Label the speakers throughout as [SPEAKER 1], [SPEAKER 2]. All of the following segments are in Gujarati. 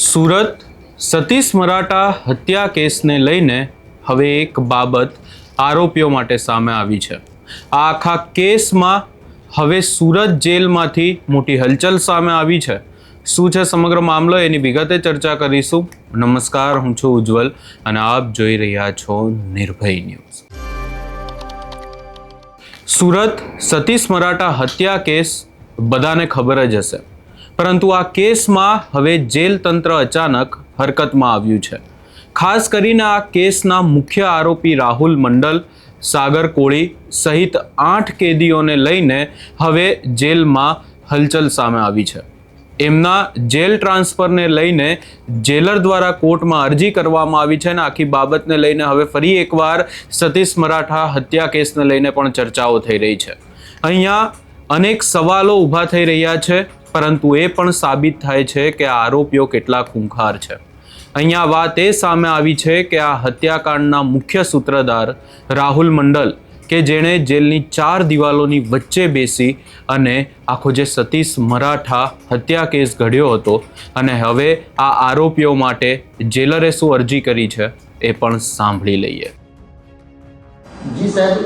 [SPEAKER 1] સુરત સતીશ મરાઠા હત્યા કેસને લઈને હવે એક બાબત આરોપીઓ માટે સામે આવી છે। આ આખા કેસમાં હવે સુરત જેલમાંથી મોટી હલચલ સામે આવી છે। શું છે સમગ્ર મામલો એની વિગતે ચર્ચા કરીશું। નમસ્કાર, હું છું ઉજ્જવલ અને આપ જોઈ રહ્યા છો નિર્ભય ન્યૂઝ। સુરત સતીશ મરાઠા હત્યા કેસ બધાને ખબર જ હશે, પરંતુ આ કેસમાં હવે જેલ તંત્ર અચાનક હરકતમાં આવ્યું છે। ખાસ કરીને આ કેસના મુખ્ય આરોપી રાહુલ મંડલ, સાગર કોળી સહિત 8 કેદીઓને લઈને હવે જેલમાં હલચલ સામે આવી છે। એમના જેલ ટ્રાન્સફરને લઈને જેલર દ્વારા કોર્ટમાં અરજી કરવામાં આવી છે અને આખી બાબતને લઈને હવે ફરી એકવાર સતીશ મરાઠા હત્યા કેસને લઈને પણ ચર્ચાઓ થઈ રહી છે। અહીંયા અનેક સવાલો ઊભા થઈ રહ્યા છે, પરંતુ એ પણ સાબિત થાય છે કે આ આરોપીઓ કેટલા ખૂંખાર છે। અહીંયા વાત એ સામે આવી છે કે આ હત્યાકાંડના મુખ્ય સૂત્રધાર રાહુલ મંડલ, કે જેણે જેલની 4 દિવાલોની વચ્ચે બેસી અને આખો જે સતીશ મરાઠા હત્યા કેસ ઘડ્યો હતો, અને હવે આ આરોપીઓ માટે જેલરે શું અરજી કરી છે એ પણ સાંભળી લઈએ।
[SPEAKER 2] જી સાહેબ,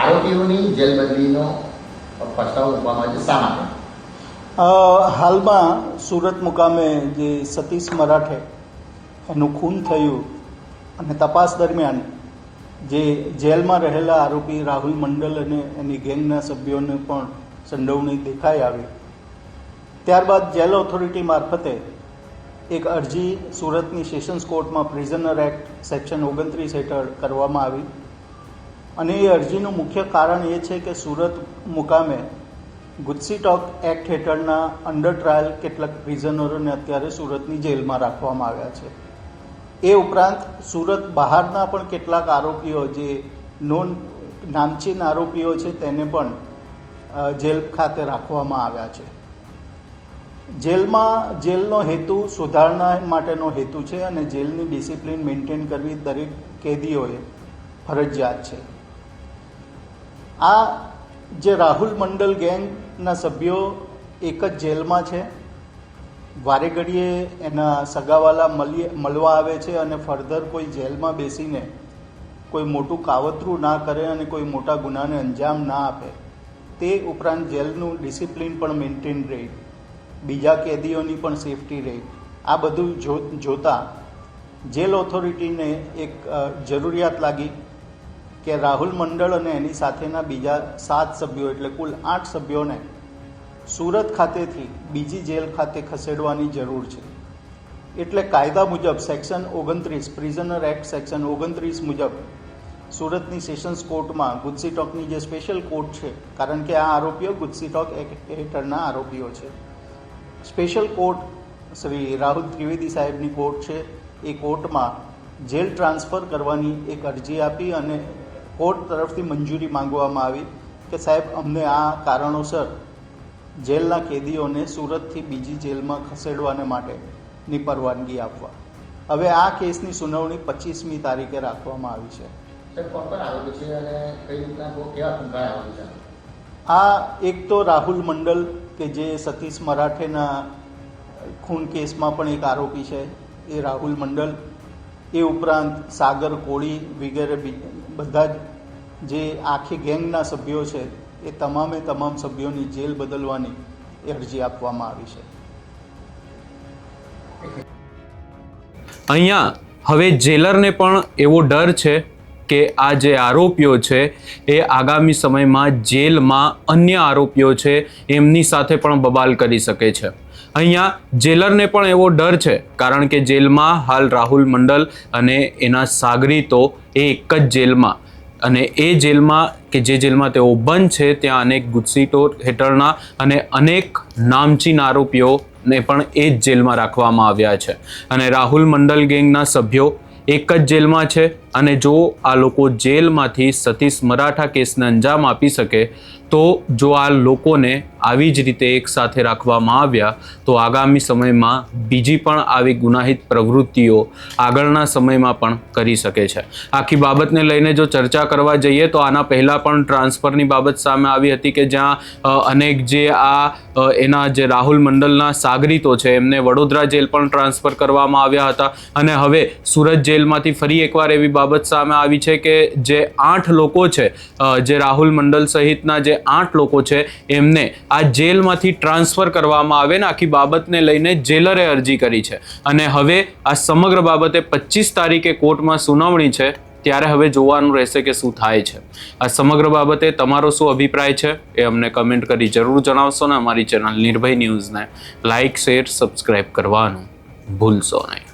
[SPEAKER 2] આરોપીઓની જેલબંધીનો પ્રસ્તાવ મૂકવામાં છે, શા માટે?
[SPEAKER 3] હાલમાં સુરત મુકામે જે સતીશ મરાઠે એનું ખૂન થયું અને તપાસ દરમિયાન જે જેલમાં રહેલા આરોપી રાહુલ મંડલ અને એની ગેંગના સભ્યોને પણ સંડોવણી દેખાઈ આવી। ત્યારબાદ જેલ ઓથોરિટી મારફતે એક અરજી સુરતની સેશન્સ કોર્ટમાં પ્રિઝનર એક્ટ સેક્શન 29 હેઠળ કરવામાં આવી અને એ અરજીનું મુખ્ય કારણ એ છે કે સુરત મુકામે ગુજસીટોક એક્ટ હેઠળના અંડર ટ્રાયલ કેટલાક પ્રિઝનરોને અત્યારે સુરતની જેલમાં રાખવામાં આવ્યા છે। એ ઉપરાંત સુરત બહારના પણ કેટલાક આરોપીઓ જે નોન નામચીન આરોપીઓ છે તેને પણ જેલ ખાતે રાખવામાં આવ્યા છે। જેલનો હેતુ સુધારણા માટેનો હેતુ છે અને જેલની ડિસિપ્લિન મેન્ટેન કરવી દરેક કેદીઓએ ફરજિયાત છે। આ જે રાહુલ મંડલ ગેંગના સભ્યો એક જ જેલમાં છે, વારે ઘડીએ એના સગાવાલા મળવા આવે છે અને ફર્ધર કોઈ જેલમાં બેસીને કોઈ મોટું કાવતરું ના કરે અને કોઈ મોટા ગુનાને અંજામ ના આપે, તે ઉપરાંત જેલનું ડિસિપ્લિન પણ મેન્ટેન રહે, બીજા કેદીઓની પણ સેફટી રહે, આ બધું જોતા જેલ ઓથોરિટીને એક જરૂરિયાત લાગી કે રાહુલ મંડળ અને એની સાથેના બીજા 7 સભ્યો એટલે કુલ 8 સભ્યોને સુરત ખાતેથી બીજી જેલ ખાતે ખસેડવાની જરૂર છે। એટલે કાયદા મુજબ સેક્શન 29 પ્રિઝનર એક્ટ સેક્શન 29 મુજબ સુરતની સેશન્સ કોર્ટમાં ગુજસીટોકની જે સ્પેશિયલ કોર્ટ છે, કારણ કે આ આરોપીઓ ગુજસીટોક એક્ટ હેઠળના આરોપીઓ છે, સ્પેશિયલ કોર્ટ શ્રી રાહુલ ત્રિવેદી સાહેબની કોર્ટ છે, એ કોર્ટમાં જેલ ટ્રાન્સફર કરવાની એક અરજી આપી અને કોર્ટ તરફથી મંજૂરી માંગવામાં આવી કે સાહેબ અમને આ કારણોસર જેલના કેદીઓને સુરતથી બીજી જેલમાં ખસેડવાને માટેની પરવાનગી આપવા। હવે આ કેસની સુનાવણી 25મી તારીખે રાખવામાં આવી છે। આ એક તો રાહુલ મંડલ કે જે સતીશ મરાઠેના ખૂન કેસમાં પણ એક આરોપી છે, એ રાહુલ મંડલ, એ ઉપરાંત સાગર કોળી વગેરે બધા જ જે આખી ગેંગના સભ્યો છે, એ તમામ સભ્યોની જેલ બદલવાની અરજી આપવામાં આવી છે।
[SPEAKER 1] અહીંયા હવે જેલરને પણ એવો ડર છે કે આ જે આરોપીઓ છે એ આગામી સમયમાં જેલમાં અન્ય આરોપીઓ છે એમની સાથે પણ બબાલ કરી શકે છે। અહીંયા જેલરને પણ એવો ડર છે, કારણ કે જેલમાં હાલ રાહુલ મંડલ અને એના સાગરીતો એ એક જ જેલમાં, અને એ જેલમાં કે જે જેલમાં તેઓ બંધ છે ત્યાં અનેક ગુજસીટો હેઠળના અને અનેક નામચીન આરોપીઓને પણ એ જ જેલમાં રાખવામાં આવ્યા છે। અને રાહુલ મંડલ ગેંગના સભ્યો એક જ જેલમાં છે, અને જો આ લોકો જેલમાંથી સતીશ મરાઠા કેસને અંજામ આપી શકે તો જો આ લોકોને આવી જ રીતે એક સાથે રાખવામાં આવ્યા તો આગામી સમયમાં બીજી પણ આવી ગુનાહિત પ્રવૃત્તિઓ આગળના સમયમાં પણ કરી શકે છે. આખી બાબતને લઈને જો ચર્ચા કરવા જઈએ તો આના પહેલાં પણ ટ્રાન્સફરની બાબત સામે આવી હતી કે જ્યાં અનેક જે એના જે રાહુલ મંડલના સાગરીતો છે એમને વડોદરા જેલ પણ ટ્રાન્સફર કરવામાં આવ્યા હતા અને હવે સુરત જેલમાંથી ફરી એકવાર એવી બાબત સામે આવી છે કે જે 8 લોકો છે, જે રાહુલ મંડલ સહિતના જે 8 લોકો છે એમને આ જેલમાંથી ટ્રાન્સફર કરવામાં આવે ને આખી બાબતને લઈને જેલરે અરજી કરી છે અને હવે આ સમગ્ર બાબતે 25 તારીખે કોર્ટમાં સુનાવણી છે. ત્યારે હવે જોવાનું રહેશે કે શું થાય છે. આ સમગ્ર બાબતે તમારો શું અભિપ્રાય છે એ અમને કમેન્ટ કરી જરૂર જણાવશો ને અમારી ચેનલ નિર્ભય ન્યૂઝને લાઇક, શેર, સબસ્ક્રાઇબ કરવાનું ભૂલશો નહીં.